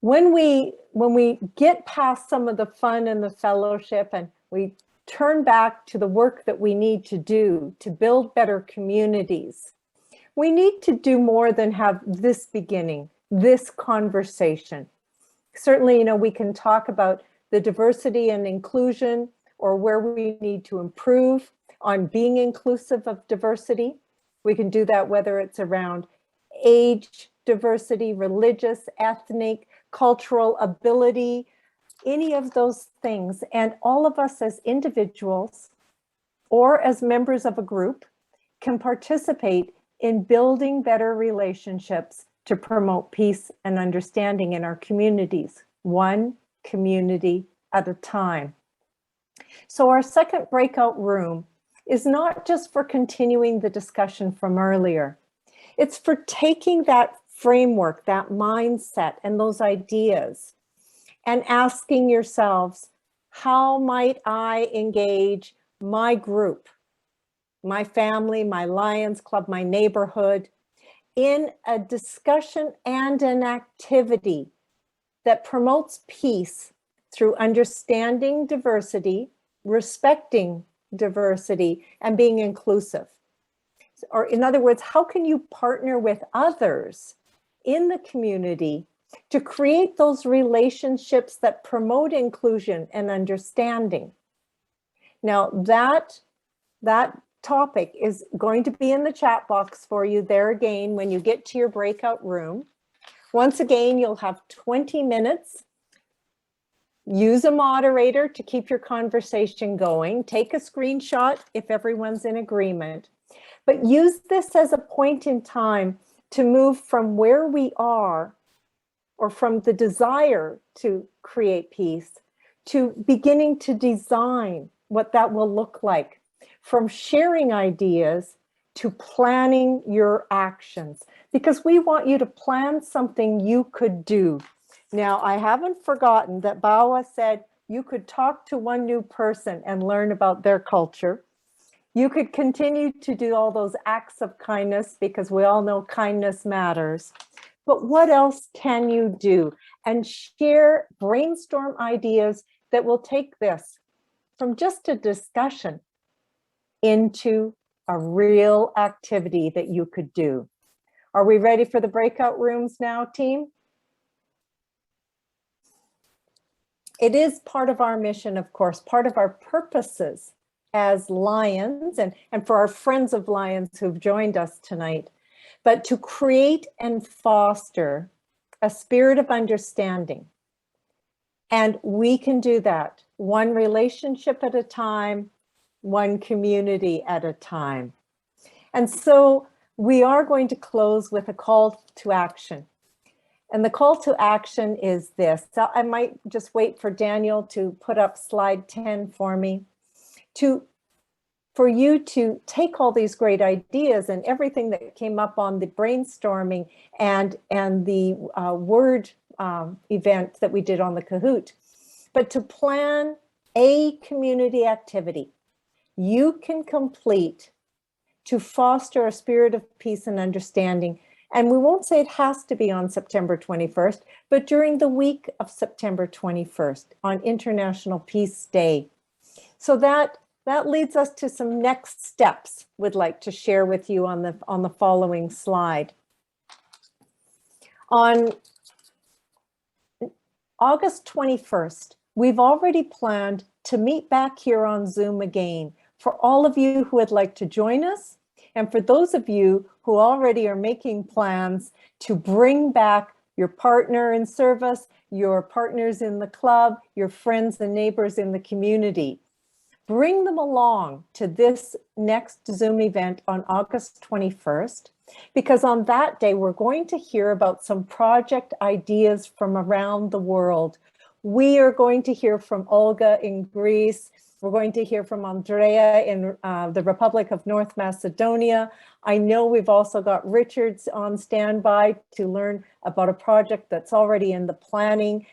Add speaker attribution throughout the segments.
Speaker 1: when we get past some of the fun and the fellowship and we turn back to the work that we need to do to build better communities, we need to do more than have this beginning, this conversation. Certainly, we can talk about the diversity and inclusion or where we need to improve on being inclusive of diversity. We can do that whether it's around age diversity, religious, ethnic, cultural ability, any of those things. And all of us as individuals or as members of a group can participate in building better relationships to promote peace and understanding in our communities, one community at a time. So our second breakout room is not just for continuing the discussion from earlier. It's for taking that framework, that mindset, and those ideas and asking yourselves, how might I engage my group, my family, my Lions Club, my neighborhood, in a discussion and an activity that promotes peace through understanding diversity, respecting diversity, and being inclusive? Or in other words, how can you partner with others in the community to create those relationships that promote inclusion and understanding? Now, that topic is going to be in the chat box for you there again when you get to your breakout room. Once again, you'll have 20 minutes. Use a moderator to keep your conversation going. Take a screenshot if everyone's in agreement. But use this as a point in time to move from where we are, or from the desire to create peace, to beginning to design what that will look like, from sharing ideas to planning your actions, because we want you to plan something you could do. Now, I haven't forgotten that Bawa said you could talk to one new person and learn about their culture. You could continue to do all those acts of kindness, because we all know kindness matters. But what else can you do? And share, brainstorm ideas that will take this from just a discussion into a real activity that you could do. Are we ready for the breakout rooms now, team? It is part of our mission, of course, part of our purposes as Lions, and for our friends of Lions who've joined us tonight, but to create and foster a spirit of understanding. And we can do that one relationship at a time, one community at a time. And so we are going to close with a call to action. And the call to action is this. So I might just wait for Daniel to put up slide 10 for me. For you to take all these great ideas and everything that came up on the brainstorming and the word event that we did on the Kahoot, but to plan a community activity you can complete to foster a spirit of peace and understanding. And we won't say it has to be on September 21st, but during the week of September 21st on International Peace Day. So that leads us to some next steps we'd like to share with you on the following slide. On August 21st, we've already planned to meet back here on Zoom again for all of you who would like to join us, and for those of you who already are making plans to bring back your partner in service, your partners in the club, your friends and neighbors in the community. Bring them along to this next Zoom event on August 21st, because on that day, we're going to hear about some project ideas from around the world. We are going to hear from Olga in Greece. We're going to hear from Andrea in the Republic of North Macedonia. I know we've also got Richards on standby to learn about a project that's already in the planning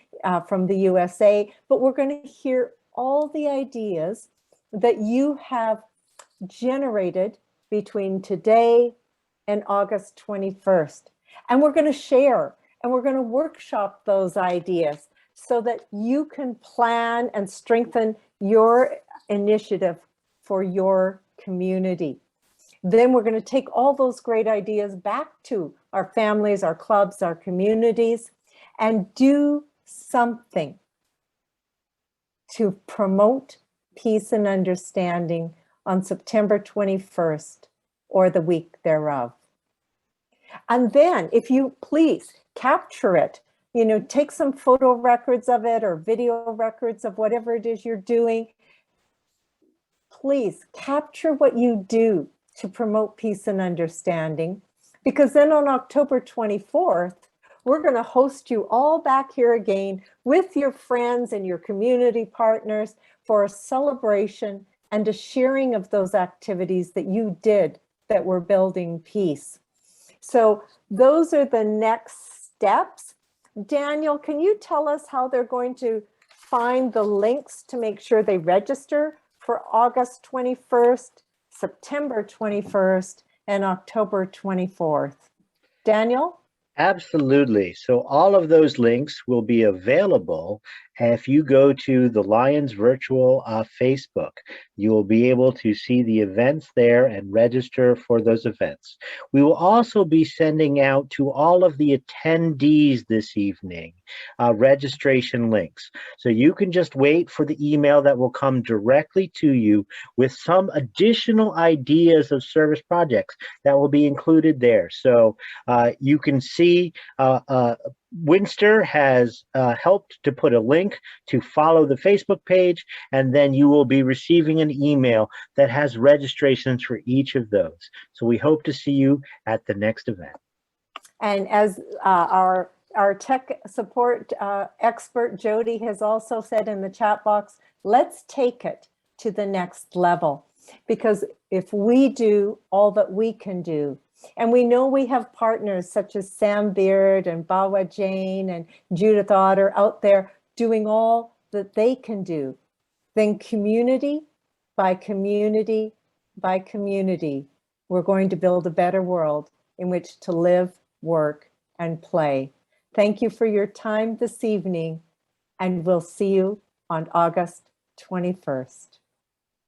Speaker 1: from the USA, but we're going to hear all the ideas that you have generated between today and August 21st. And we're going to share And we're going to workshop those ideas so that you can plan and strengthen your initiative for your community. Then we're going to take all those great ideas back to our families, our clubs, our communities, and do something to promote peace and understanding on September 21st or the week thereof. And then if you please capture it, take some photo records of it or video records of whatever it is you're doing. Please capture what you do to promote peace and understanding, because then on October 24th, we're going to host you all back here again with your friends and your community partners for a celebration and a sharing of those activities that you did that were building peace. So those are the next steps. Daniel, can you tell us how they're going to find the links to make sure they register for August 21st, September 21st, and October 24th? Daniel?
Speaker 2: Absolutely. So all of those links will be available if you go to the Lions Virtual Facebook. You will be able to see the events there and register for those events. We will also be sending out to all of the attendees this evening registration links. So you can just wait for the email that will come directly to you with some additional ideas of service projects that will be included there. So you can see Winster has helped to put a link to follow the Facebook page, and then you will be receiving an email that has registrations for each of those. So we hope to see you at the next event.
Speaker 1: And as our tech support expert Jody has also said in the chat box, let's take it to the next level, because if we do all that we can do, and we know we have partners such as Sam Beard and Bawa Jane and Judith Otter out there doing all that they can do, then community by community by community, we're going to build a better world in which to live, work, and play. Thank you for your time this evening, and we'll see you on August 21st.